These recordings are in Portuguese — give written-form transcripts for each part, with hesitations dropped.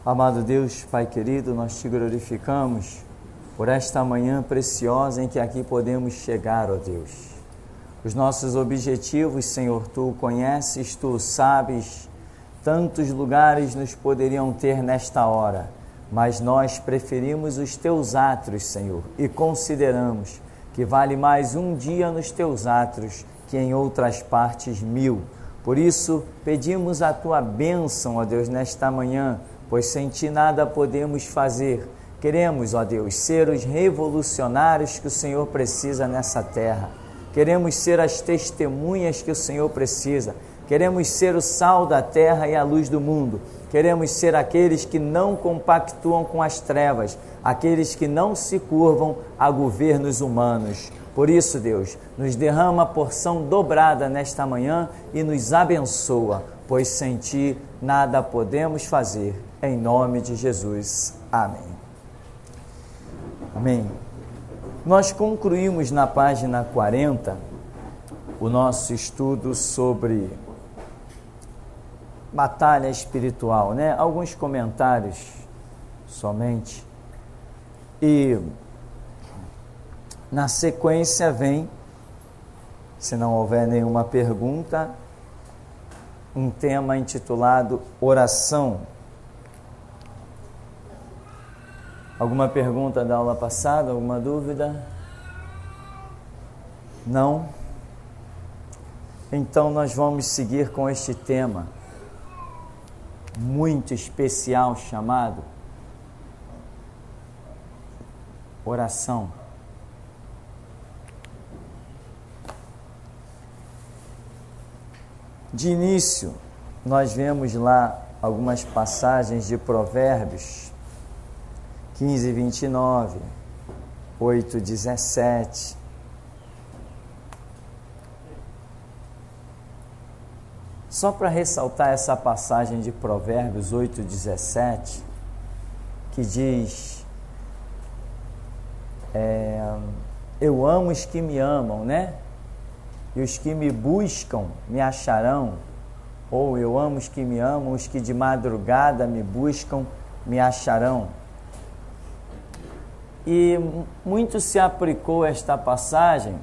Amado Deus, Pai querido, nós te glorificamos por esta manhã preciosa em que aqui podemos chegar, ó Deus. Os nossos objetivos, Senhor, Tu conheces, Tu sabes, tantos lugares nos poderiam ter nesta hora, mas nós preferimos os Teus atos, Senhor, e consideramos que vale mais um dia nos Teus atos que em outras partes 1000. Por isso, pedimos a Tua bênção, ó Deus, nesta manhã, pois sem Ti nada podemos fazer. Queremos, ó Deus, ser os revolucionários que o Senhor precisa nessa terra. Queremos ser as testemunhas que o Senhor precisa. Queremos ser o sal da terra e a luz do mundo. Queremos ser aqueles que não compactuam com as trevas, aqueles que não se curvam a governos humanos. Por isso, Deus, nos derrama a porção dobrada nesta manhã e nos abençoa, pois sem Ti nada podemos fazer. Em nome de Jesus. Amém. Amém. Nós concluímos na página 40 o nosso estudo sobre batalha espiritual, né? Alguns comentários somente. E na sequência vem, se não houver nenhuma pergunta, um tema intitulado oração. Alguma pergunta da aula passada? Alguma dúvida? Não? Então nós vamos seguir com este tema muito especial chamado oração. De início, nós vemos lá algumas passagens de Provérbios 15, 29, 8, 17. Só para ressaltar essa passagem de Provérbios 8, 17, que diz, eu amo os que me amam, né? E os que me buscam me acharão. Ou eu amo os que me amam, os que de madrugada me buscam me acharão. E muito se aplicou esta passagem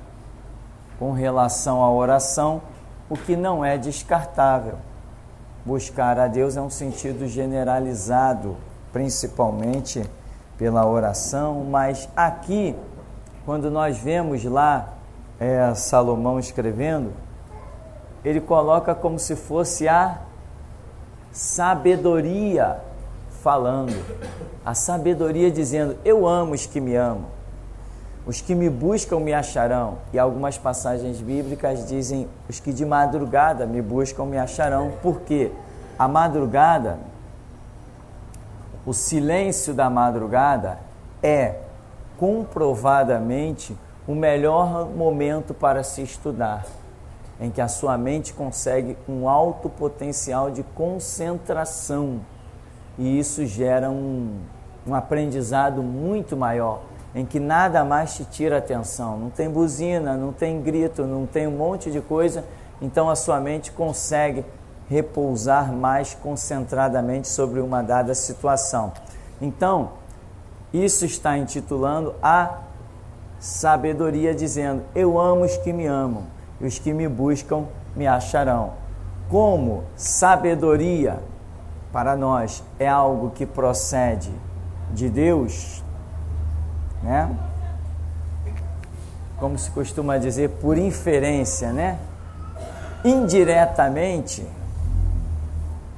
com relação à oração, o que não é descartável. Buscar a Deus é um sentido generalizado, principalmente pela oração, mas aqui, quando nós vemos lá Salomão escrevendo, ele coloca como se fosse a sabedoria falando, a sabedoria dizendo, eu amo os que me amam, os que me buscam me acharão, e algumas passagens bíblicas dizem, os que de madrugada me buscam me acharão, porque a madrugada, o silêncio da madrugada é comprovadamente o melhor momento para se estudar, em que a sua mente consegue um alto potencial de concentração, e isso gera um aprendizado muito maior, em que nada mais te tira atenção, não tem buzina, não tem grito, não tem um monte de coisa, então a sua mente consegue repousar mais concentradamente sobre uma dada situação. Então, isso está intitulando a sabedoria, dizendo, eu amo os que me amam, e os que me buscam me acharão. Como sabedoria para nós é algo que procede de Deus, né? Como se costuma dizer, por inferência, né? Indiretamente,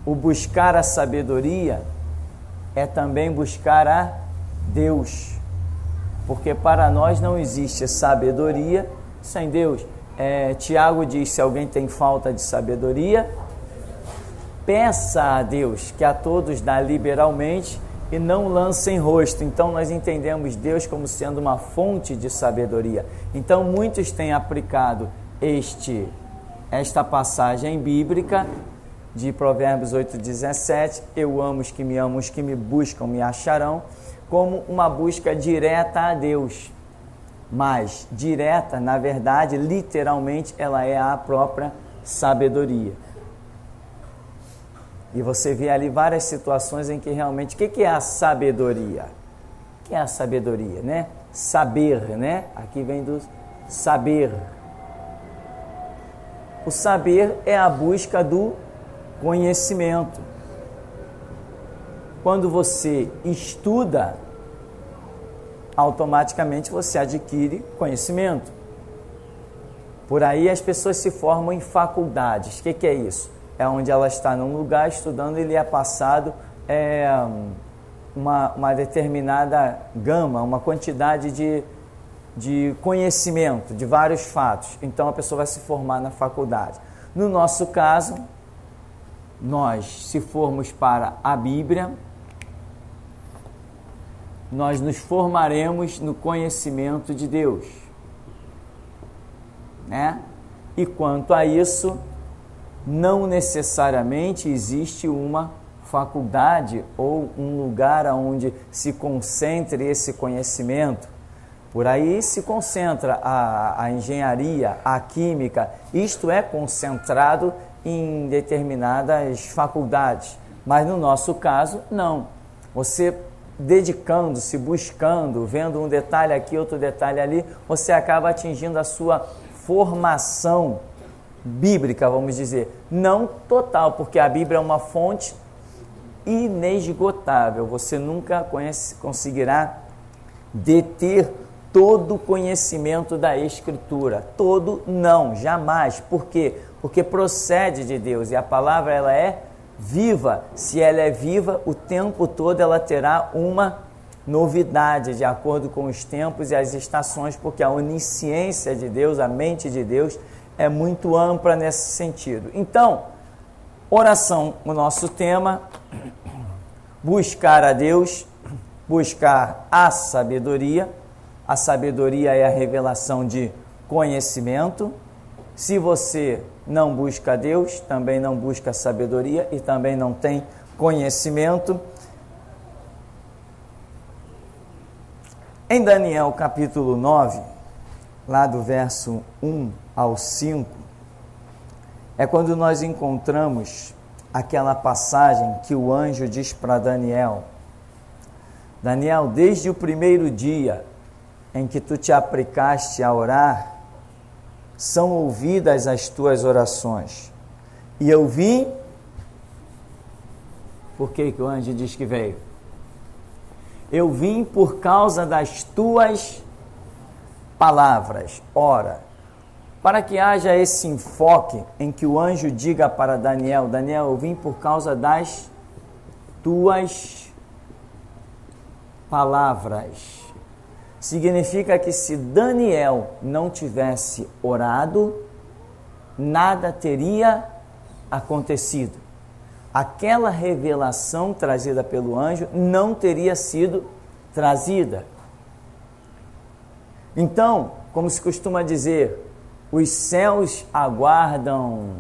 o buscar a sabedoria é também buscar a Deus, porque para nós não existe sabedoria sem Deus. Tiago diz, se alguém tem falta de sabedoria, peça a Deus, que a todos dá liberalmente, e não lance em rosto. Então nós entendemos Deus como sendo uma fonte de sabedoria. Então muitos têm aplicado esta passagem bíblica de Provérbios 8,17, eu amo os que me amam, os que me buscam me acharão, como uma busca direta a Deus. Mas direta, na verdade, literalmente, ela é a própria sabedoria. E você vê ali várias situações em que realmente... O que é a sabedoria? O que é a sabedoria, né? Saber, né? Aqui vem do saber. O saber é a busca do conhecimento. Quando você estuda, automaticamente você adquire conhecimento. Por aí as pessoas se formam em faculdades. O que é isso? É onde ela está num lugar estudando e lhe é passado uma determinada gama, uma quantidade de conhecimento, de vários fatos. Então a pessoa vai se formar na faculdade. No nosso caso, nós, se formos para a Bíblia, nós nos formaremos no conhecimento de Deus, né? E quanto a isso, não necessariamente existe uma faculdade ou um lugar onde se concentre esse conhecimento. Por aí se concentra a engenharia, a química, isto é concentrado em determinadas faculdades, mas no nosso caso, não. Você dedicando-se, buscando, vendo um detalhe aqui, outro detalhe ali, você acaba atingindo a sua formação bíblica, vamos dizer. Não total, porque a Bíblia é uma fonte inesgotável. Você nunca conseguirá deter todo o conhecimento da Escritura. Todo não, jamais. Por quê? Porque procede de Deus e a palavra ela é viva. Se ela é viva, o tempo todo ela terá uma novidade de acordo com os tempos e as estações, porque a onisciência de Deus, a mente de Deus é muito ampla nesse sentido. Então, oração, o nosso tema, buscar a Deus, buscar a sabedoria. A sabedoria é a revelação de conhecimento. Se você não busca a Deus, também não busca a sabedoria e também não tem conhecimento. Em Daniel capítulo 9, lá do verso 1 ao 5, é quando nós encontramos aquela passagem que o anjo diz para Daniel: Daniel, desde o primeiro dia em que tu te aplicaste a orar, são ouvidas as tuas orações. E eu vim... Por que o anjo diz que veio? Eu vim por causa das tuas palavras. Ora, para que haja esse enfoque em que o anjo diga para Daniel: Daniel, eu vim por causa das tuas palavras. Significa que se Daniel não tivesse orado, nada teria acontecido. Aquela revelação trazida pelo anjo não teria sido trazida. Então, como se costuma dizer, os céus aguardam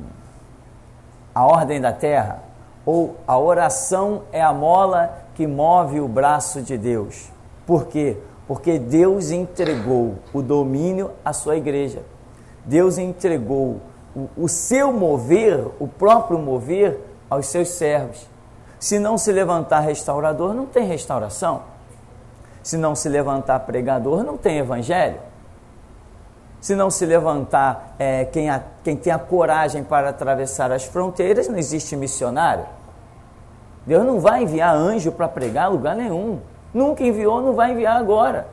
a ordem da terra, ou a oração é a mola que move o braço de Deus. Por quê? Porque Deus entregou o domínio à sua igreja. Deus entregou o seu mover, o próprio mover, aos seus servos. Se não se levantar restaurador, não tem restauração. Se não se levantar pregador, não tem evangelho. Se não se levantar quem tem a coragem para atravessar as fronteiras, não existe missionário. Deus não vai enviar anjo para pregar em lugar nenhum. Nunca enviou, não vai enviar agora.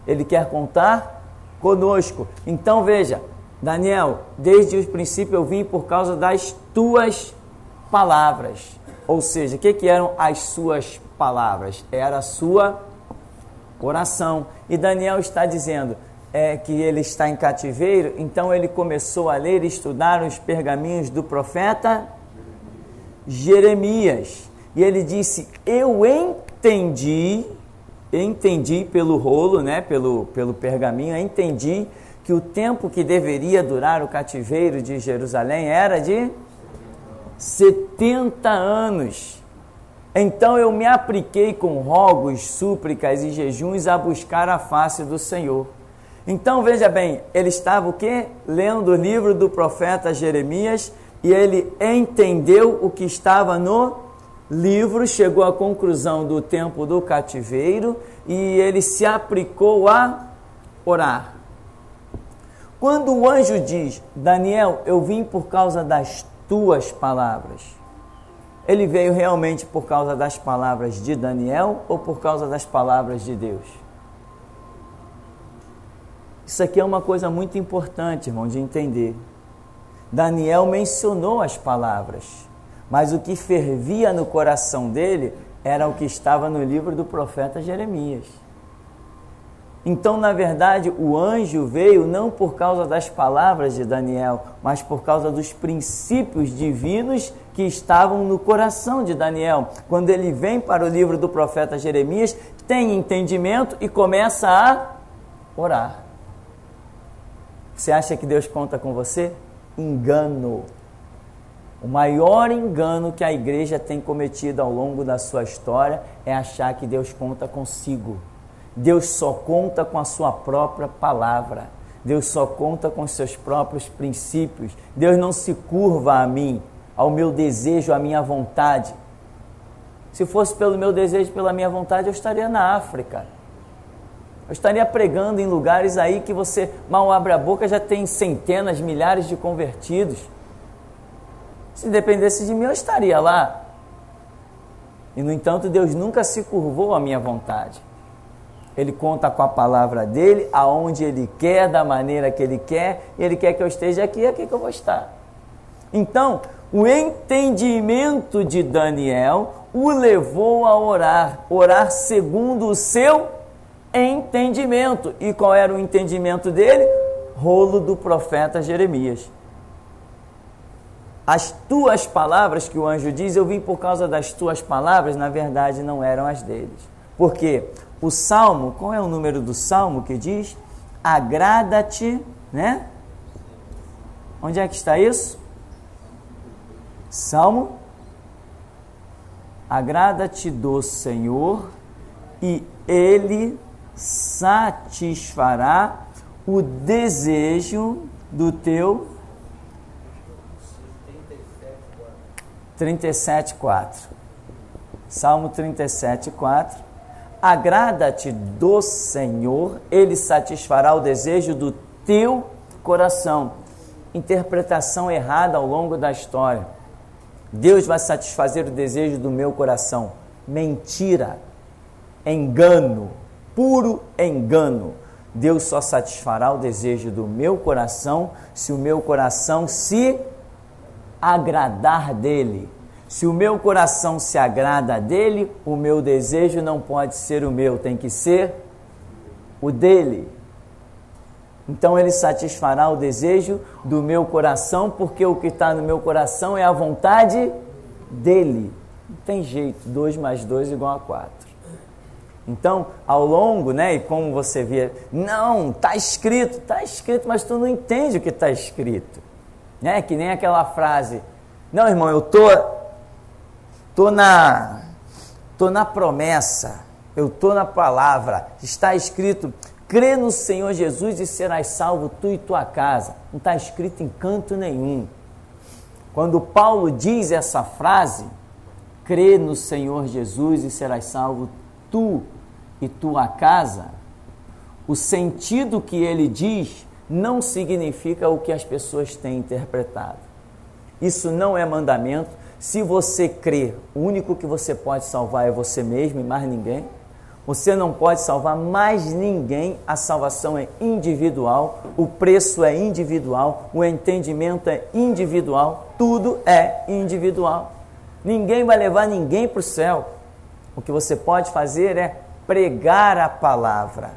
Ele quer contar conosco. Então veja, Daniel, desde o princípio eu vim por causa das tuas palavras. Ou seja, o que eram as suas palavras? Era a sua oração. E Daniel está dizendo que ele está em cativeiro, então ele começou a ler e estudar os pergaminhos do profeta Jeremias. E ele disse: eu entendi pelo rolo, né, pelo pergaminho, eu entendi que o tempo que deveria durar o cativeiro de Jerusalém era de 70 anos. Então eu me apliquei com rogos, súplicas e jejuns a buscar a face do Senhor. Então veja bem, ele estava o quê? Lendo o livro do profeta Jeremias, e ele entendeu o que estava no livro, chegou à conclusão do tempo do cativeiro e ele se aplicou a orar. Quando o anjo diz: Daniel, eu vim por causa das tuas palavras, ele veio realmente por causa das palavras de Daniel ou por causa das palavras de Deus? Isso aqui é uma coisa muito importante, irmão, de entender. Daniel mencionou as palavras, mas o que fervia no coração dele era o que estava no livro do profeta Jeremias. Então, na verdade, o anjo veio não por causa das palavras de Daniel, mas por causa dos princípios divinos que estavam no coração de Daniel. Quando ele vem para o livro do profeta Jeremias, tem entendimento e começa a orar. Você acha que Deus conta com você? Engano. O maior engano que a igreja tem cometido ao longo da sua história é achar que Deus conta consigo. Deus só conta com a sua própria palavra. Deus só conta com os seus próprios princípios. Deus não se curva a mim, ao meu desejo, à minha vontade. Se fosse pelo meu desejo, pela minha vontade, eu estaria na África. Eu estaria pregando em lugares aí que você mal abre a boca, já tem centenas, milhares de convertidos. Se dependesse de mim, eu estaria lá. E, no entanto, Deus nunca se curvou à minha vontade. Ele conta com a palavra dele, aonde ele quer, da maneira que ele quer. Ele quer que eu esteja aqui, é aqui que eu vou estar. Então, o entendimento de Daniel o levou a orar segundo o seu entendimento. E qual era o entendimento dele? Rolo do profeta Jeremias. As tuas palavras, que o anjo diz, eu vim por causa das tuas palavras, na verdade não eram as deles. Por quê? O salmo, qual é o número do salmo que diz? Agrada-te, né? Onde é que está isso? Salmo. Agrada-te do Senhor e Ele satisfará o desejo do teu 37:4. Salmo 37:4. Agrada-te do Senhor, Ele satisfará o desejo do teu coração. Interpretação errada ao longo da história. Deus vai satisfazer o desejo do meu coração. Mentira, engano, puro engano. Deus só satisfará o desejo do meu coração se o meu coração se agradar dele. Se o meu coração se agrada dele, o meu desejo não pode ser o meu, tem que ser o dele. Então ele satisfará o desejo do meu coração, porque o que está no meu coração é a vontade dele. Não tem jeito, 2 mais 2 igual a 4. Então, ao longo, né, e como você vê, não, está escrito, mas tu não entende o que está escrito. Né? Que nem aquela frase, não, irmão, eu tô na promessa, eu estou na palavra, está escrito, crê no Senhor Jesus e serás salvo tu e tua casa. Não está escrito em canto nenhum. Quando Paulo diz essa frase, crê no Senhor Jesus e serás salvo tu e tua casa, o sentido que ele diz não significa o que as pessoas têm interpretado. Isso não é mandamento. Se você crê, o único que você pode salvar é você mesmo e mais ninguém. Você não pode salvar mais ninguém, a salvação é individual, o preço é individual, o entendimento é individual, tudo é individual. Ninguém vai levar ninguém para o céu. O que você pode fazer é pregar a palavra.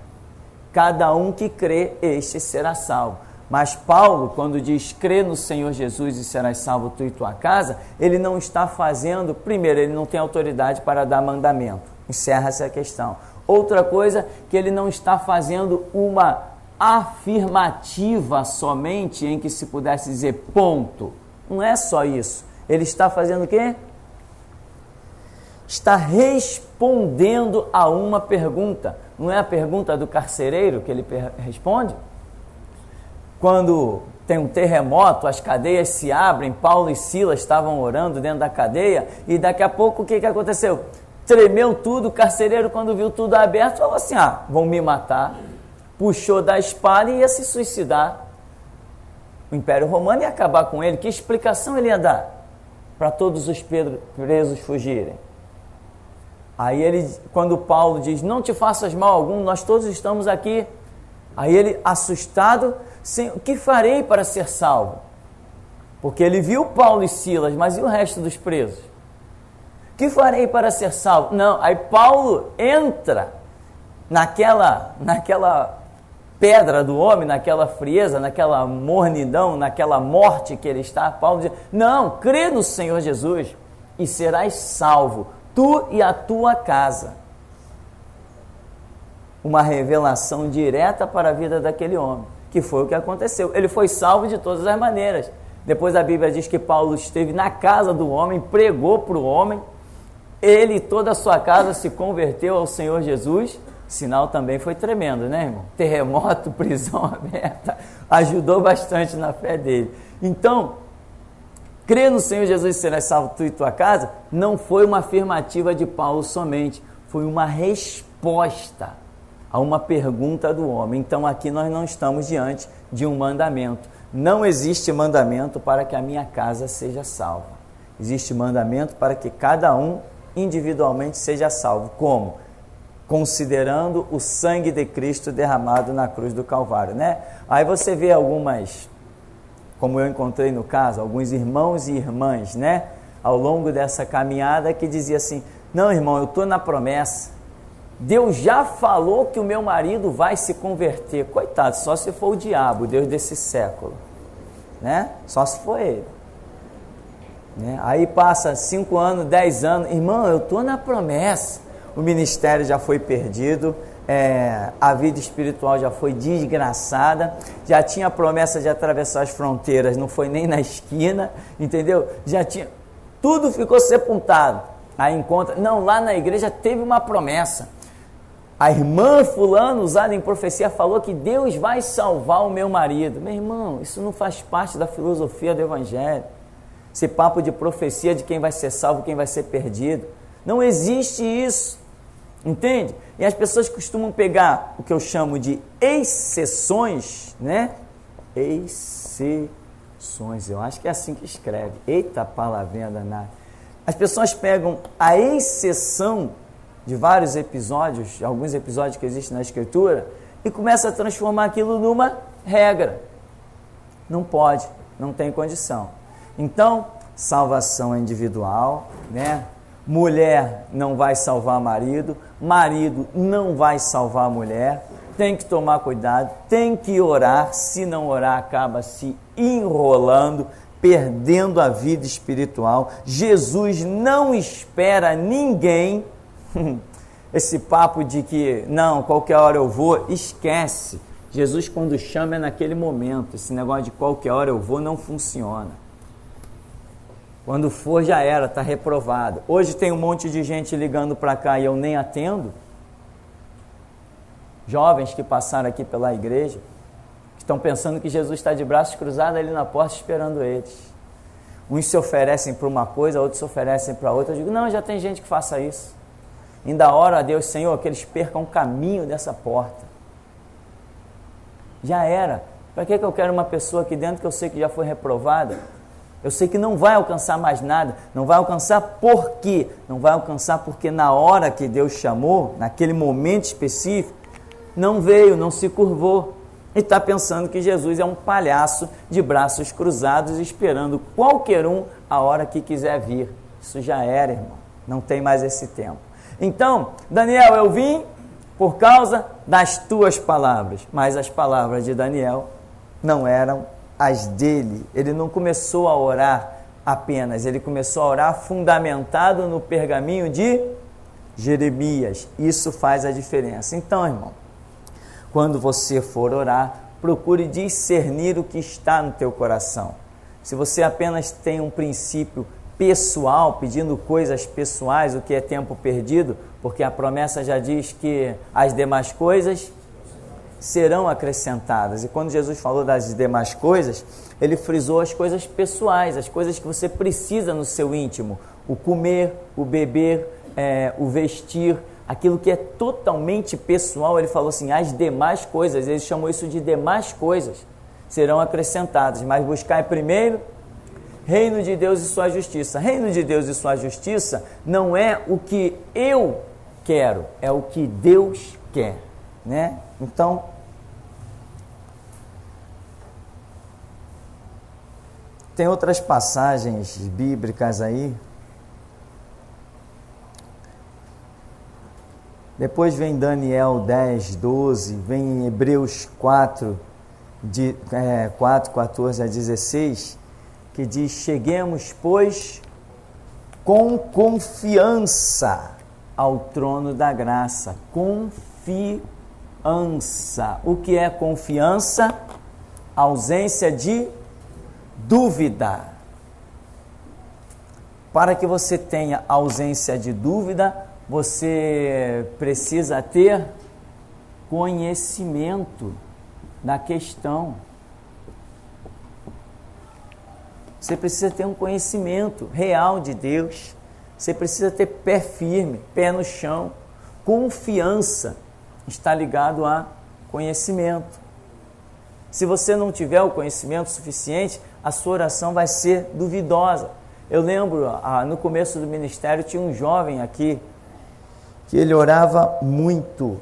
Cada um que crê, este será salvo. Mas Paulo, quando diz crê no Senhor Jesus e serás salvo tu e tua casa, ele não está fazendo, primeiro, ele não tem autoridade para dar mandamento. Encerra essa questão. Outra coisa, que ele não está fazendo uma afirmativa somente em que se pudesse dizer ponto. Não é só isso. Ele está fazendo o quê? Está respondendo a uma pergunta. Não é a pergunta do carcereiro que ele responde? Quando tem um terremoto, as cadeias se abrem, Paulo e Silas estavam orando dentro da cadeia, e daqui a pouco o que aconteceu? Tremeu tudo, o carcereiro, quando viu tudo aberto, falou assim, vão me matar, puxou da espada e ia se suicidar. O Império Romano ia acabar com ele. Que explicação ele ia dar para todos os presos fugirem? Aí ele, quando Paulo diz, não te faças mal algum, nós todos estamos aqui. Aí ele, assustado, o que farei para ser salvo? Porque ele viu Paulo e Silas, mas e o resto dos presos? O que farei para ser salvo? Não, aí Paulo entra naquela pedra do homem, naquela frieza, naquela mornidão, naquela morte que ele está. Paulo diz, não, crê no Senhor Jesus e serás salvo, tu e a tua casa. Uma revelação direta para a vida daquele homem, que foi o que aconteceu. Ele foi salvo de todas as maneiras. Depois a Bíblia diz que Paulo esteve na casa do homem, pregou para o homem, ele e toda a sua casa se converteu ao Senhor Jesus. Sinal também foi tremendo, né, irmão? Terremoto, prisão aberta, ajudou bastante na fé dele. Então, crer no Senhor Jesus e serás salvo tu e tua casa, não foi uma afirmativa de Paulo somente, foi uma resposta a uma pergunta do homem. Então aqui nós não estamos diante de um mandamento. Não existe mandamento para que a minha casa seja salva. Existe mandamento para que cada um individualmente seja salvo. Como? Considerando o sangue de Cristo derramado na cruz do Calvário, né? Aí você vê algumas, como eu encontrei no caso, alguns irmãos e irmãs, né? Ao longo dessa caminhada que dizia assim, não, irmão, eu estou na promessa, Deus já falou que o meu marido vai se converter. Coitado, só se for o diabo, Deus desse século, né? Só se for ele, né? Aí passa 5 anos, 10 anos, irmão, eu estou na promessa, o ministério já foi perdido, a vida espiritual já foi desgraçada, já tinha a promessa de atravessar as fronteiras, não foi nem na esquina, entendeu? Já tinha, tudo ficou sepultado. Aí encontra, não, lá na igreja teve uma promessa, a irmã fulano, usada em profecia, falou que Deus vai salvar o meu marido. Meu irmão, isso não faz parte da filosofia do evangelho, esse papo de profecia de quem vai ser salvo, quem vai ser perdido, não existe isso. Entende? E as pessoas costumam pegar o que eu chamo de exceções, né? Exceções, eu acho que é assim que escreve. Eita, palavrinha danada. As pessoas pegam a exceção de vários episódios, alguns episódios que existem na Escritura, e começam a transformar aquilo numa regra. Não pode, não tem condição. Então, salvação é individual, né? Mulher não vai salvar marido, marido não vai salvar mulher, tem que tomar cuidado, tem que orar, se não orar acaba se enrolando, perdendo a vida espiritual. Jesus não espera ninguém, esse papo de que não, qualquer hora eu vou, esquece. Jesus quando chama é naquele momento, esse negócio de qualquer hora eu vou não funciona. Quando for já era, está reprovado. Hoje tem um monte de gente ligando para cá e eu nem atendo. Jovens que passaram aqui pela igreja, que estão pensando que Jesus está de braços cruzados ali na porta esperando eles. Uns se oferecem para uma coisa, outros se oferecem para outra. Eu digo, não, já tem gente que faça isso. Ainda oro a Deus, Senhor, que eles percam o caminho dessa porta. Já era. Para que eu quero uma pessoa aqui dentro que eu sei que já foi reprovada? Eu sei que não vai alcançar mais nada. Não vai alcançar por quê? Não vai alcançar porque na hora que Deus chamou, naquele momento específico, não veio, não se curvou. E está pensando que Jesus é um palhaço de braços cruzados, esperando qualquer um a hora que quiser vir. Isso já era, irmão. Não tem mais esse tempo. Então, Daniel, eu vim por causa das tuas palavras. Mas as palavras de Daniel não eram as dele. Ele não começou a orar apenas, ele começou a orar fundamentado no pergaminho de Jeremias. Isso faz a diferença. Então, irmão, quando você for orar, procure discernir o que está no teu coração. Se você apenas tem um princípio pessoal, pedindo coisas pessoais, o que é tempo perdido, porque a promessa já diz que as demais coisas serão acrescentadas. E quando Jesus falou das demais coisas, ele frisou as coisas pessoais, as coisas que você precisa no seu íntimo, o comer, o beber, o vestir, aquilo que é totalmente pessoal. Ele falou assim, as demais coisas, ele chamou isso de demais coisas, serão acrescentadas, mas buscai primeiro reino de Deus e sua justiça. Reino de Deus e sua justiça não é o que eu quero, é o que Deus quer, né? Então, tem outras passagens bíblicas aí. Depois vem Daniel 10, 12, vem Hebreus 4, 14 a 16, que diz, cheguemos, pois, com confiança ao trono da graça. Confiança. O que é confiança? Ausência de dúvida. Para que você tenha ausência de dúvida, você precisa ter conhecimento da questão. Você precisa ter um conhecimento real de Deus. Você precisa ter pé firme, pé no chão. Confiança está ligado a conhecimento. Se você não tiver o conhecimento suficiente, a sua oração vai ser duvidosa. Eu lembro, no começo do ministério, tinha um jovem aqui, que ele orava muito.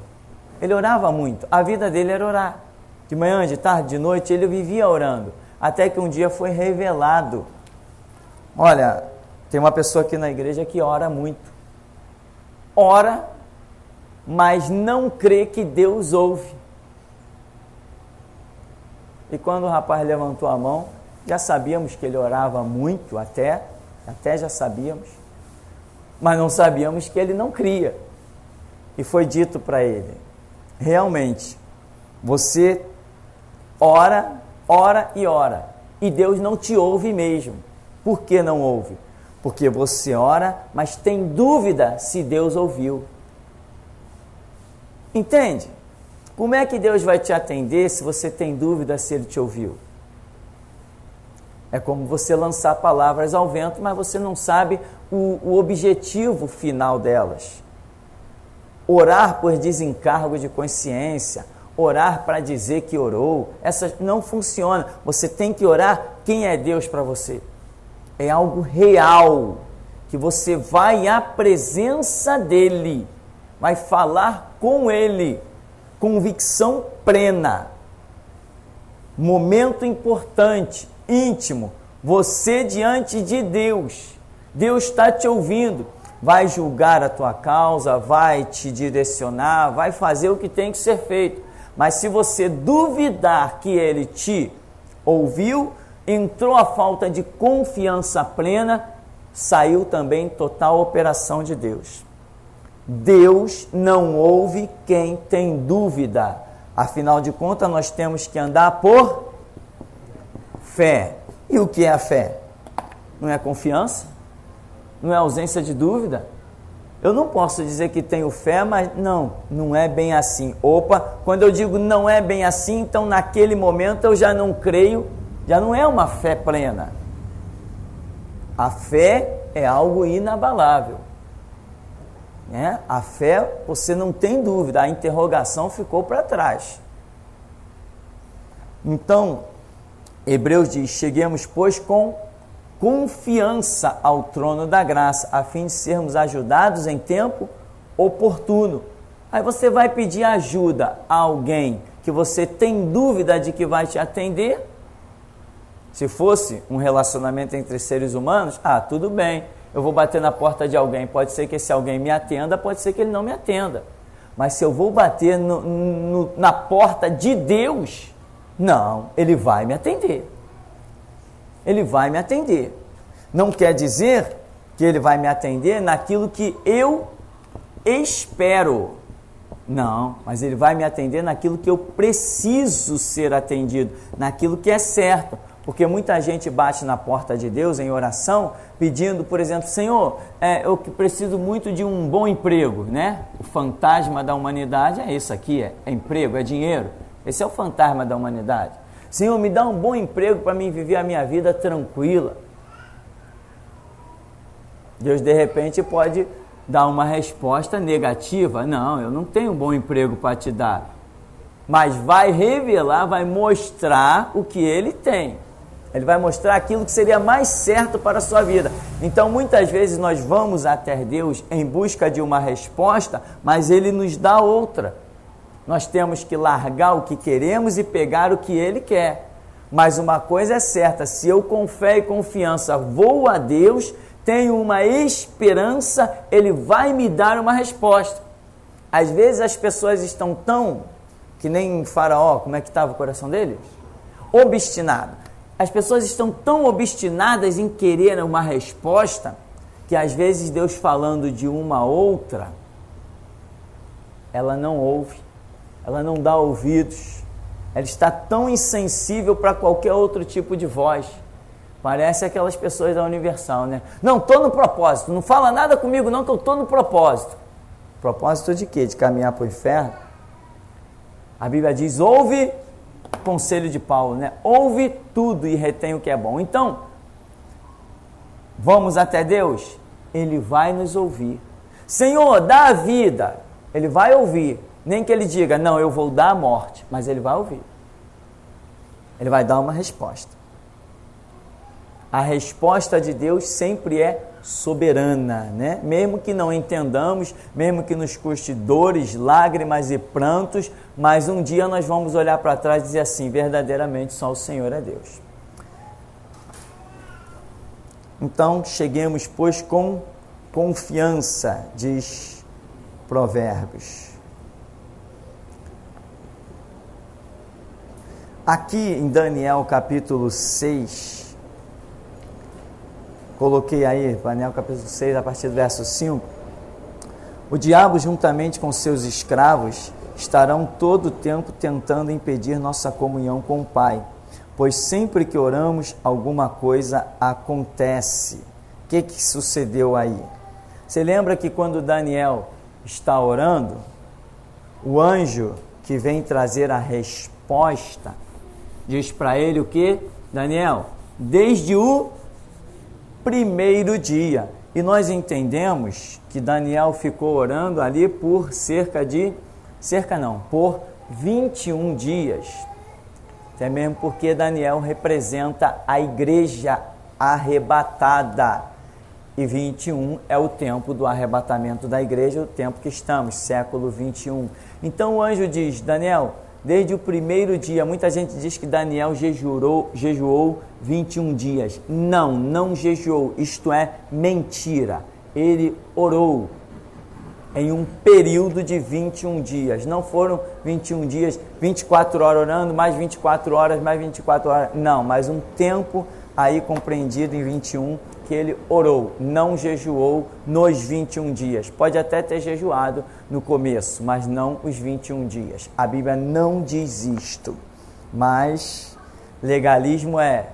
Ele orava muito. A vida dele era orar. De manhã, de tarde, de noite, ele vivia orando. Até que um dia foi revelado. Olha, tem uma pessoa aqui na igreja que ora muito. Ora, mas não crê que Deus ouve. E quando o rapaz levantou a mão, já sabíamos que ele orava muito, até já sabíamos, mas não sabíamos que ele não cria. E foi dito para ele, realmente, você ora, e Deus não te ouve mesmo. Por que não ouve? Porque você ora, mas tem dúvida se Deus ouviu. Entende? Como é que Deus vai te atender se você tem dúvida se Ele te ouviu? É como você lançar palavras ao vento, mas você não sabe o objetivo final delas. Orar por desencargo de consciência, orar para dizer que orou, essa não funciona. Você tem que orar quem é Deus para você. É algo real, que você vai à presença dEle, vai falar com Ele, convicção plena. Momento importante, íntimo, você diante de Deus. Deus está te ouvindo, vai julgar a tua causa, vai te direcionar, vai fazer o que tem que ser feito. Mas se você duvidar que Ele te ouviu, entrou a falta de confiança plena, saiu também total operação de Deus. Deus não ouve quem tem dúvida. Afinal de contas, nós temos que andar por fé. E o que é a fé? Não é confiança? Não é ausência de dúvida? Eu não posso dizer que tenho fé, mas não é bem assim. Opa, quando eu digo não é bem assim, então naquele momento eu já não creio, já não é uma fé plena. A fé é algo inabalável. A fé, você não tem dúvida, a interrogação ficou para trás. Então, Hebreus diz, cheguemos, pois, com confiança ao trono da graça, a fim de sermos ajudados em tempo oportuno. Aí você vai pedir ajuda a alguém que você tem dúvida de que vai te atender. Se fosse um relacionamento entre seres humanos, tudo bem, eu vou bater na porta de alguém, pode ser que esse alguém me atenda, pode ser que ele não me atenda. Mas se eu vou bater na porta de Deus, não, Ele vai me atender. Ele vai me atender. Não quer dizer que Ele vai me atender naquilo que eu espero. Não, mas Ele vai me atender naquilo que eu preciso ser atendido, naquilo que é certo. Porque muita gente bate na porta de Deus em oração, pedindo, por exemplo, Senhor, eu preciso muito de um bom emprego, né? O fantasma da humanidade é isso aqui, é emprego, é dinheiro. Esse é o fantasma da humanidade. Senhor, me dá um bom emprego para mim viver a minha vida tranquila. Deus, de repente, pode dar uma resposta negativa. Não, eu não tenho um bom emprego para te dar. Mas vai revelar, vai mostrar o que Ele tem. Ele vai mostrar aquilo que seria mais certo para a sua vida. Então, muitas vezes nós vamos até Deus em busca de uma resposta, mas Ele nos dá outra. Nós temos que largar o que queremos e pegar o que Ele quer. Mas uma coisa é certa, se eu com fé e confiança vou a Deus, tenho uma esperança, Ele vai me dar uma resposta. Às vezes as pessoas estão tão, que nem Faraó, como é que estava o coração dele? Obstinado. As pessoas estão tão obstinadas em querer uma resposta, que às vezes Deus falando de uma outra, ela não ouve, ela não dá ouvidos, ela está tão insensível para qualquer outro tipo de voz. Parece aquelas pessoas da Universal, né? Não, estou no propósito, não fala nada comigo não, que eu estou no propósito. Propósito de quê? De caminhar para o inferno? A Bíblia diz, ouve, conselho de Paulo, né? Ouve tudo e retém o que é bom. Então, vamos até Deus? Ele vai nos ouvir. Senhor, dá a vida. Ele vai ouvir. Nem que ele diga, não, eu vou dar a morte, mas ele vai ouvir. Ele vai dar uma resposta. A resposta de Deus sempre é soberana, né? Mesmo que não entendamos, mesmo que nos custe dores, lágrimas e prantos, mas um dia nós vamos olhar para trás e dizer assim, verdadeiramente só o Senhor é Deus. Então, cheguemos, pois, com confiança, diz Provérbios. Aqui em Daniel capítulo 6, coloquei aí, Daniel capítulo 6, a partir do verso 5. O diabo, juntamente com seus escravos, estarão todo o tempo tentando impedir nossa comunhão com o Pai, pois sempre que oramos, alguma coisa acontece. O que sucedeu aí? Você lembra que quando Daniel está orando, o anjo que vem trazer a resposta, diz para ele o que? Daniel, desde o primeiro dia. E nós entendemos que Daniel ficou orando ali por por 21 dias. Até mesmo porque Daniel representa a igreja arrebatada. E 21 é o tempo do arrebatamento da igreja, o tempo que estamos, século 21. Então o anjo diz, Daniel, desde o primeiro dia, muita gente diz que Daniel jejuou 21 dias. Não jejuou, isto é mentira. Ele orou em um período de 21 dias. Não foram 21 dias, 24 horas orando, mais 24 horas, mais 24 horas. Não, mas um tempo aí compreendido em 21 que ele orou, não jejuou nos 21 dias. Pode até ter jejuado no começo, mas não os 21 dias. A Bíblia não diz isto, mas legalismo é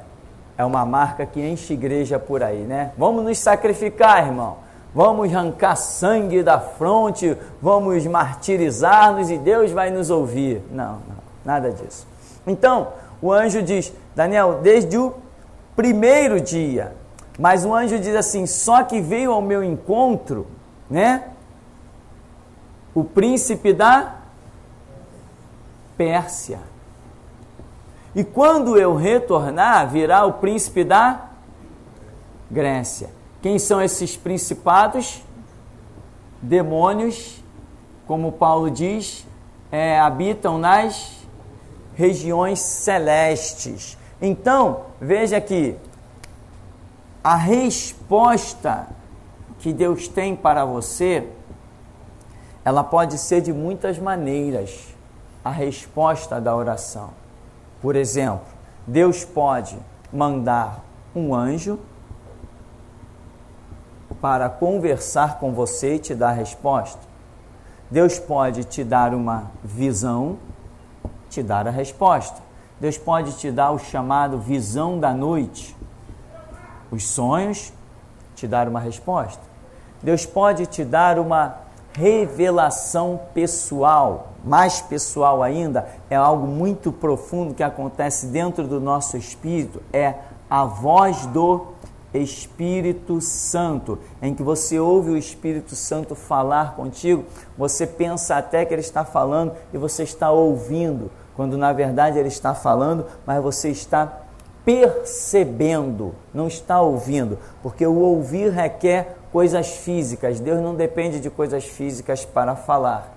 uma marca que enche igreja por aí, né? Vamos nos sacrificar, irmão. Vamos arrancar sangue da fronte, vamos martirizar-nos e Deus vai nos ouvir. Não, nada disso. Então, o anjo diz, Daniel, desde o primeiro dia, mas o anjo diz assim, só que veio ao meu encontro, né? O príncipe da Pérsia. E quando eu retornar, virá o príncipe da Grécia. Quem são esses principados? Demônios, como Paulo diz, habitam nas regiões celestes. Então, veja aqui, a resposta que Deus tem para você, ela pode ser de muitas maneiras, a resposta da oração. Por exemplo, Deus pode mandar um anjo para conversar com você e te dar a resposta. Deus pode te dar uma visão, te dar a resposta. Deus pode te dar o chamado visão da noite, os sonhos, te dar uma resposta. Deus pode te dar uma revelação pessoal, mais pessoal ainda, é algo muito profundo que acontece dentro do nosso espírito, é a voz do Espírito Santo, em que você ouve o Espírito Santo falar contigo, você pensa até que ele está falando e você está ouvindo, quando na verdade ele está falando, mas você está percebendo, não está ouvindo, porque o ouvir requer coisas físicas. Deus não depende de coisas físicas para falar.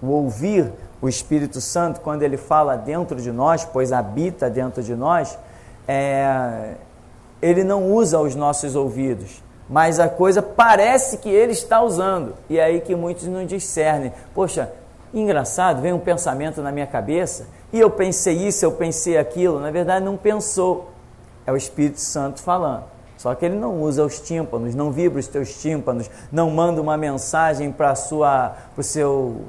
O ouvir, o Espírito Santo, quando ele fala dentro de nós, pois habita dentro de nós, ele não usa os nossos ouvidos, mas a coisa parece que ele está usando. E é aí que muitos não discernem. Poxa, engraçado, vem um pensamento na minha cabeça, e eu pensei isso, eu pensei aquilo. Na verdade não pensou, é o Espírito Santo falando. Só que ele não usa os tímpanos, não vibra os teus tímpanos, não manda uma mensagem para o seu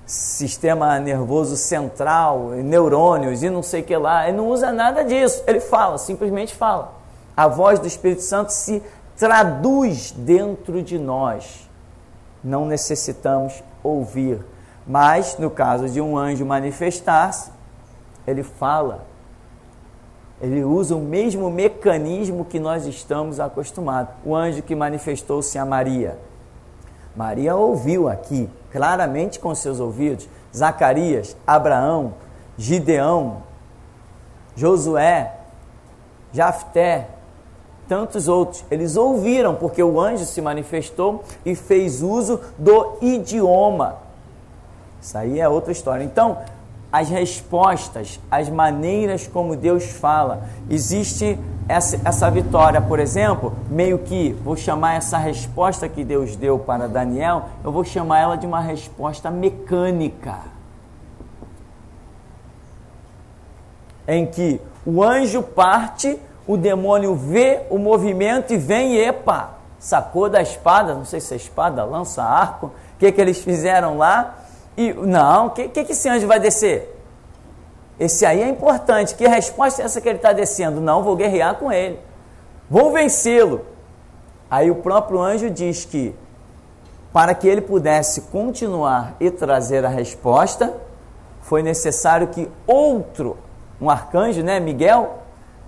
sistema nervoso central, neurônios e não sei o que lá. Ele não usa nada disso, ele fala, simplesmente fala. A voz do Espírito Santo se traduz dentro de nós. Não necessitamos ouvir. Mas, no caso de um anjo manifestar-se, ele fala. Ele usa o mesmo mecanismo que nós estamos acostumados. O anjo que manifestou-se a Maria. Maria ouviu aqui, claramente com seus ouvidos. Zacarias, Abraão, Gideão, Josué, Jafté, tantos outros. Eles ouviram, porque o anjo se manifestou e fez uso do idioma. Isso aí é outra história. Então, as respostas, as maneiras como Deus fala. Existe essa vitória, por exemplo, meio que, vou chamar essa resposta que Deus deu para Daniel, eu vou chamar ela de uma resposta mecânica. Em que o anjo parte, o demônio vê o movimento e vem, epa, sacou da espada, não sei se é espada, lança, arco, o que eles fizeram lá? E não, o que esse anjo vai descer? Esse aí é importante. Que resposta é essa que ele está descendo? Não, vou guerrear com ele. Vou vencê-lo. Aí o próprio anjo diz que para que ele pudesse continuar e trazer a resposta, foi necessário que outro, um arcanjo, né, Miguel,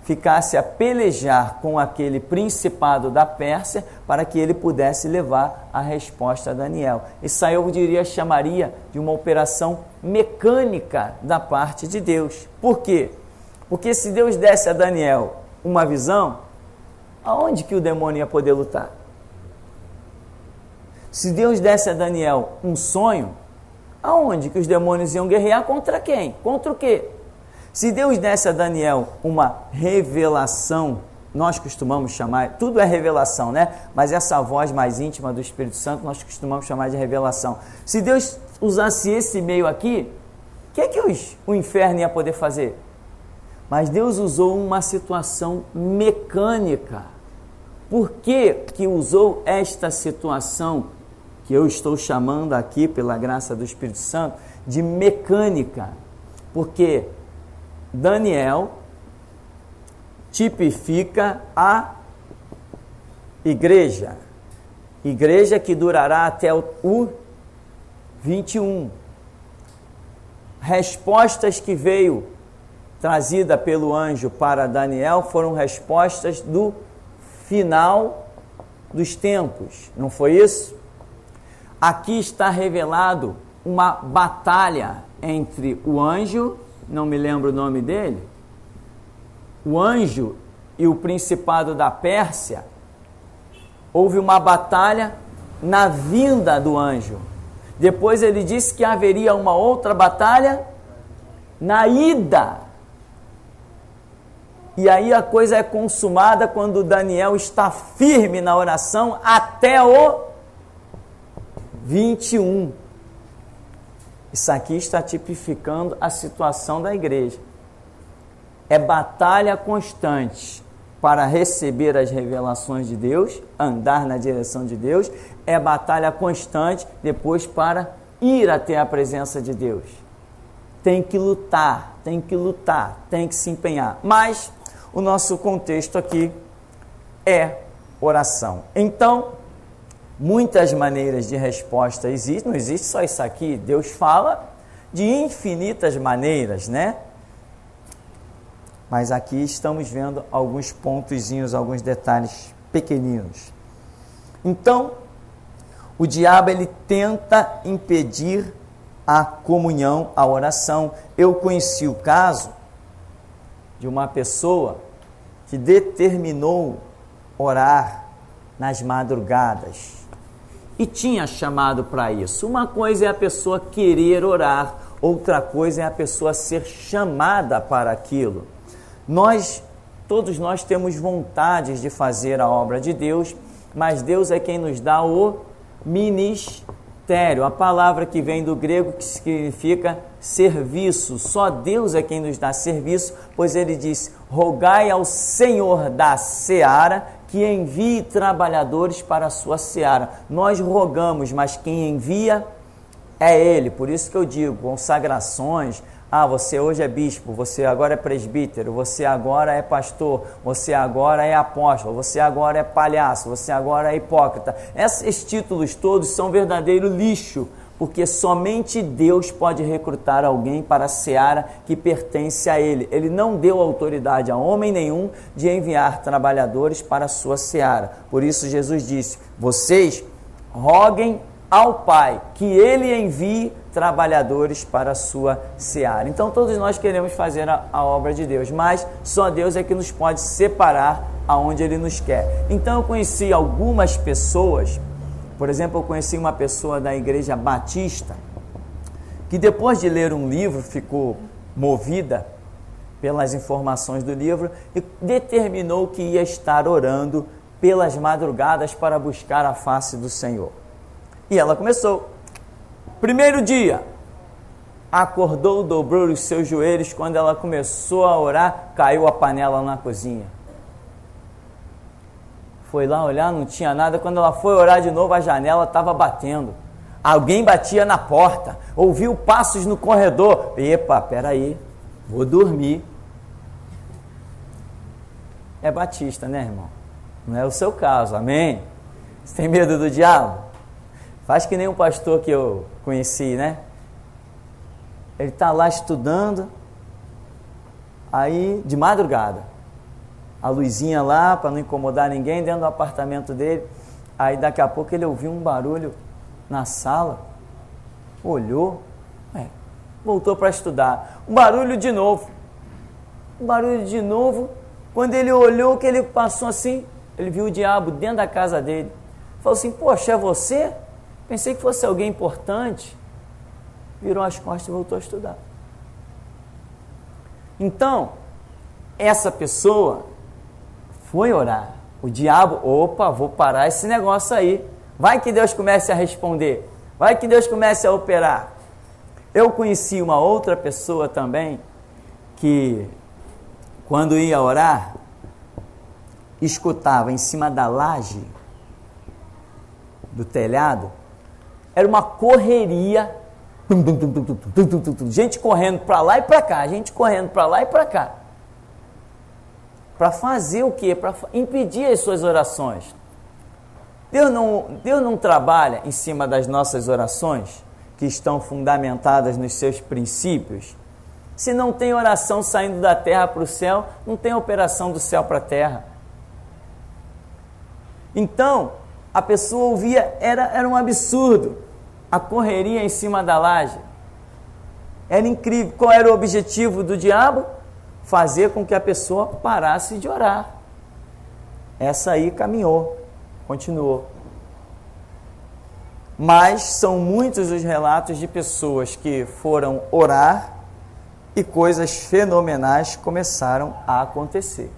ficasse a pelejar com aquele principado da Pérsia para que ele pudesse levar a resposta a Daniel. Isso aí eu diria, chamaria de uma operação mecânica da parte de Deus. Por quê? Porque se Deus desse a Daniel uma visão, aonde que o demônio ia poder lutar? Se Deus desse a Daniel um sonho, aonde que os demônios iam guerrear? Contra quem? Contra o quê? Se Deus desse a Daniel uma revelação, nós costumamos chamar, tudo é revelação, né? Mas essa voz mais íntima do Espírito Santo, nós costumamos chamar de revelação. Se Deus usasse esse meio aqui, o que o inferno ia poder fazer? Mas Deus usou uma situação mecânica. Por que usou esta situação, que eu estou chamando aqui, pela graça do Espírito Santo, de mecânica? Porque Daniel tipifica a igreja que durará até o 21. Respostas que veio trazida pelo anjo para Daniel foram respostas do final dos tempos, não foi isso? Aqui está revelado uma batalha entre o anjo, não me lembro o nome dele, o anjo e o principado da Pérsia. Houve uma batalha na vinda do anjo. Depois ele disse que haveria uma outra batalha na ida. E aí a coisa é consumada quando Daniel está firme na oração até o 21. Isso aqui está tipificando a situação da igreja. É batalha constante para receber as revelações de Deus, andar na direção de Deus. É batalha constante depois para ir até a presença de Deus. Tem que lutar, tem que se empenhar. Mas o nosso contexto aqui é oração. Então, Muitas maneiras de resposta existem, não existe só isso aqui. Deus fala de infinitas maneiras, né? Mas aqui estamos vendo alguns pontozinhos, alguns detalhes pequeninos. Então, o diabo ele tenta impedir a comunhão, a oração. Eu conheci o caso de uma pessoa que determinou orar nas madrugadas e tinha chamado para isso. Uma coisa é a pessoa querer orar, outra coisa é a pessoa ser chamada para aquilo. Todos nós temos vontades de fazer a obra de Deus, mas Deus é quem nos dá o ministério, a palavra que vem do grego que significa serviço. Só Deus é quem nos dá serviço, pois ele diz: rogai ao Senhor da seara que envie trabalhadores para a sua seara. Nós rogamos, mas quem envia é Ele. Por isso que eu digo, consagrações, você hoje é bispo, você agora é presbítero, você agora é pastor, você agora é apóstolo, você agora é palhaço, você agora é hipócrita. Esses títulos todos são verdadeiro lixo, porque somente Deus pode recrutar alguém para a seara que pertence a Ele. Ele não deu autoridade a homem nenhum de enviar trabalhadores para a sua seara. Por isso Jesus disse: vocês roguem ao Pai que Ele envie trabalhadores para a sua seara. Então todos nós queremos fazer a obra de Deus, mas só Deus é que nos pode separar aonde Ele nos quer. Então eu conheci algumas pessoas, por exemplo, eu conheci uma pessoa da Igreja Batista, que depois de ler um livro ficou movida pelas informações do livro e determinou que ia estar orando pelas madrugadas para buscar a face do Senhor. E ela começou. Primeiro dia, acordou, dobrou os seus joelhos. Quando ela começou a orar, caiu a panela na cozinha. Foi lá olhar, não tinha nada. Quando ela foi orar de novo, a janela estava batendo. Alguém batia na porta. Ouviu passos no corredor. Epa, peraí, vou dormir. É batista, né, irmão? Não é o seu caso, amém? Você tem medo do diabo? Faz que nem um pastor que eu conheci, né? Ele está lá estudando, aí de madrugada, a luzinha lá para não incomodar ninguém dentro do apartamento dele. Aí daqui a pouco ele ouviu um barulho na sala, olhou, voltou para estudar. Um barulho de novo. Quando ele olhou, que ele passou assim, ele viu o diabo dentro da casa dele. Falou assim: poxa, é você? Pensei que fosse alguém importante. Virou as costas e voltou a estudar. Então, essa pessoa foi orar. O diabo, vou parar esse negócio aí. Vai que Deus comece a responder. Vai que Deus comece a operar. Eu conheci uma outra pessoa também que, quando ia orar, escutava em cima da laje do telhado. Era uma correria, gente correndo para lá e para cá, gente correndo para lá e para cá. Para fazer o quê? Para impedir as suas orações. Deus não trabalha em cima das nossas orações, que estão fundamentadas nos seus princípios. Se não tem oração saindo da terra para o céu, não tem operação do céu para a terra. Então, a pessoa ouvia, era um absurdo. A correria em cima da laje. Era incrível. Qual era o objetivo do diabo? Fazer com que a pessoa parasse de orar. Essa aí caminhou, continuou. Mas são muitos os relatos de pessoas que foram orar e coisas fenomenais começaram a acontecer.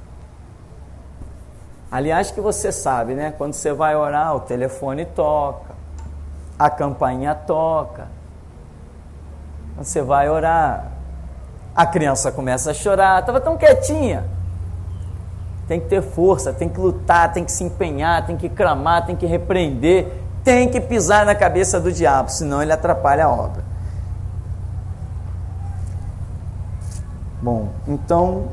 Aliás, que você sabe, né? Quando você vai orar, o telefone toca, a campainha toca. Quando você vai orar, a criança começa a chorar. Estava tão quietinha. Tem que ter força, tem que lutar, tem que se empenhar, tem que clamar, tem que repreender, tem que pisar na cabeça do diabo, senão ele atrapalha a obra. Bom, então,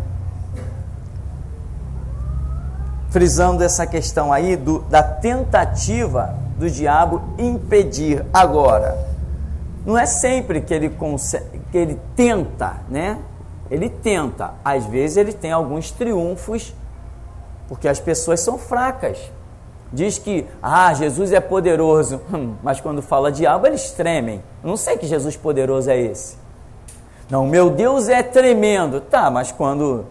frisando essa questão aí da tentativa do diabo impedir. Agora, não é sempre que ele consegue, que ele tenta, né? Ele tenta. Às vezes ele tem alguns triunfos, porque as pessoas são fracas. Diz que, Jesus é poderoso, mas quando fala diabo, eles tremem. Eu não sei que Jesus poderoso é esse. Não, meu Deus é tremendo. Tá, mas quando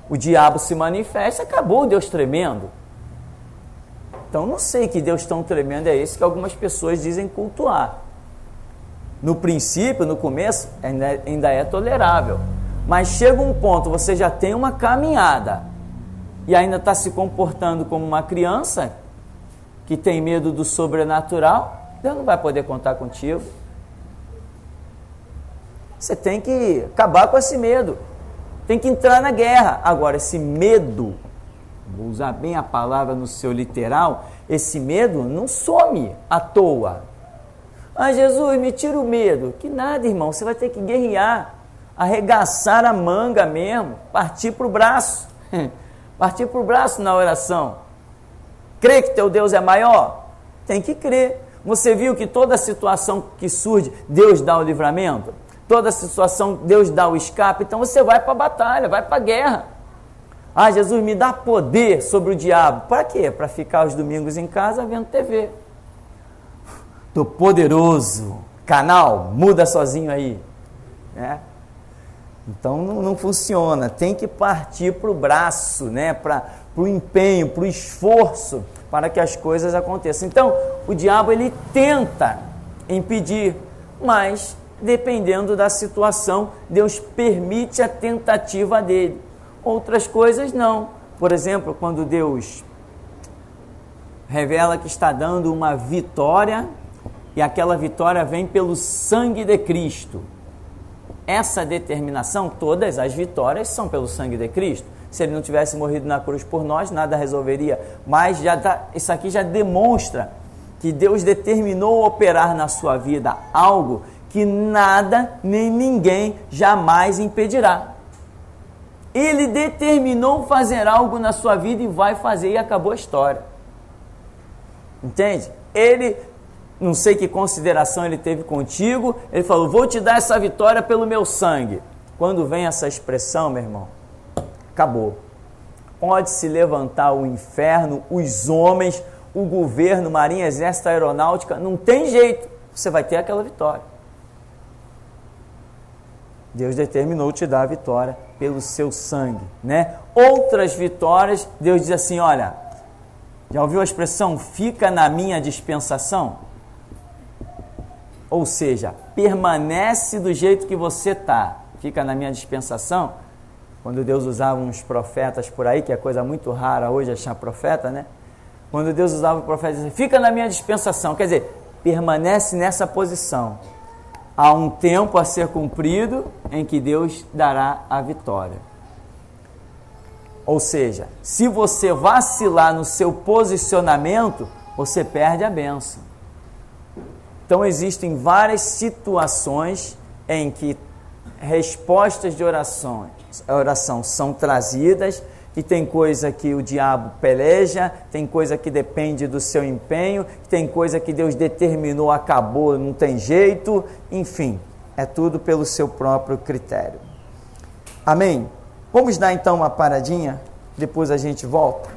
o diabo se manifesta, acabou o Deus tremendo. Então, não sei que Deus tão tremendo é esse que algumas pessoas dizem cultuar. No princípio, no começo, ainda é tolerável. Mas chega um ponto, você já tem uma caminhada e ainda está se comportando como uma criança que tem medo do sobrenatural, Deus não vai poder contar contigo. Você tem que acabar com esse medo. Tem que entrar na guerra. Agora, esse medo, vou usar bem a palavra no seu literal, esse medo não some à toa. Jesus, me tira o medo. Que nada, irmão, você vai ter que guerrear, arregaçar a manga mesmo, partir para o braço. Partir para o braço na oração. Crê que teu Deus é maior? Tem que crer. Você viu que toda situação que surge, Deus dá o livramento? Toda situação, Deus dá o escape? Então você vai para a batalha, vai para a guerra. Jesus, me dá poder sobre o diabo. Para quê? Para ficar os domingos em casa vendo TV. Tô poderoso. Canal, muda sozinho aí. Né? Então não funciona. Tem que partir para o braço, né? Para o empenho, para o esforço, para que as coisas aconteçam. Então, o diabo ele tenta impedir, mas dependendo da situação, Deus permite a tentativa dele. Outras coisas não. Por exemplo, quando Deus revela que está dando uma vitória, e aquela vitória vem pelo sangue de Cristo. Essa determinação, todas as vitórias são pelo sangue de Cristo. Se ele não tivesse morrido na cruz por nós, nada resolveria. Mas isso aqui já demonstra que Deus determinou operar na sua vida algo que nada nem ninguém jamais impedirá. Ele determinou fazer algo na sua vida e vai fazer, e acabou a história. Entende? Ele, não sei que consideração ele teve contigo, ele falou, vou te dar essa vitória pelo meu sangue. Quando vem essa expressão, meu irmão, acabou. Pode se levantar o inferno, os homens, o governo, marinha, exército, aeronáutica, não tem jeito, você vai ter aquela vitória. Deus determinou te dar a vitória pelo seu sangue, né? Outras vitórias, Deus diz assim, olha, já ouviu a expressão, fica na minha dispensação? Ou seja, permanece do jeito que você está, fica na minha dispensação. Quando Deus usava uns profetas por aí, que é coisa muito rara hoje achar profeta, né? Quando Deus usava o profeta, dizia, fica na minha dispensação, quer dizer, permanece nessa posição. Há um tempo a ser cumprido em que Deus dará a vitória. Ou seja, se você vacilar no seu posicionamento, você perde a bênção. Então existem várias situações em que respostas de oração são trazidas, e tem coisa que o diabo peleja, tem coisa que depende do seu empenho, tem coisa que Deus determinou, acabou, não tem jeito, enfim, é tudo pelo seu próprio critério. Amém? Vamos dar então uma paradinha, depois a gente volta.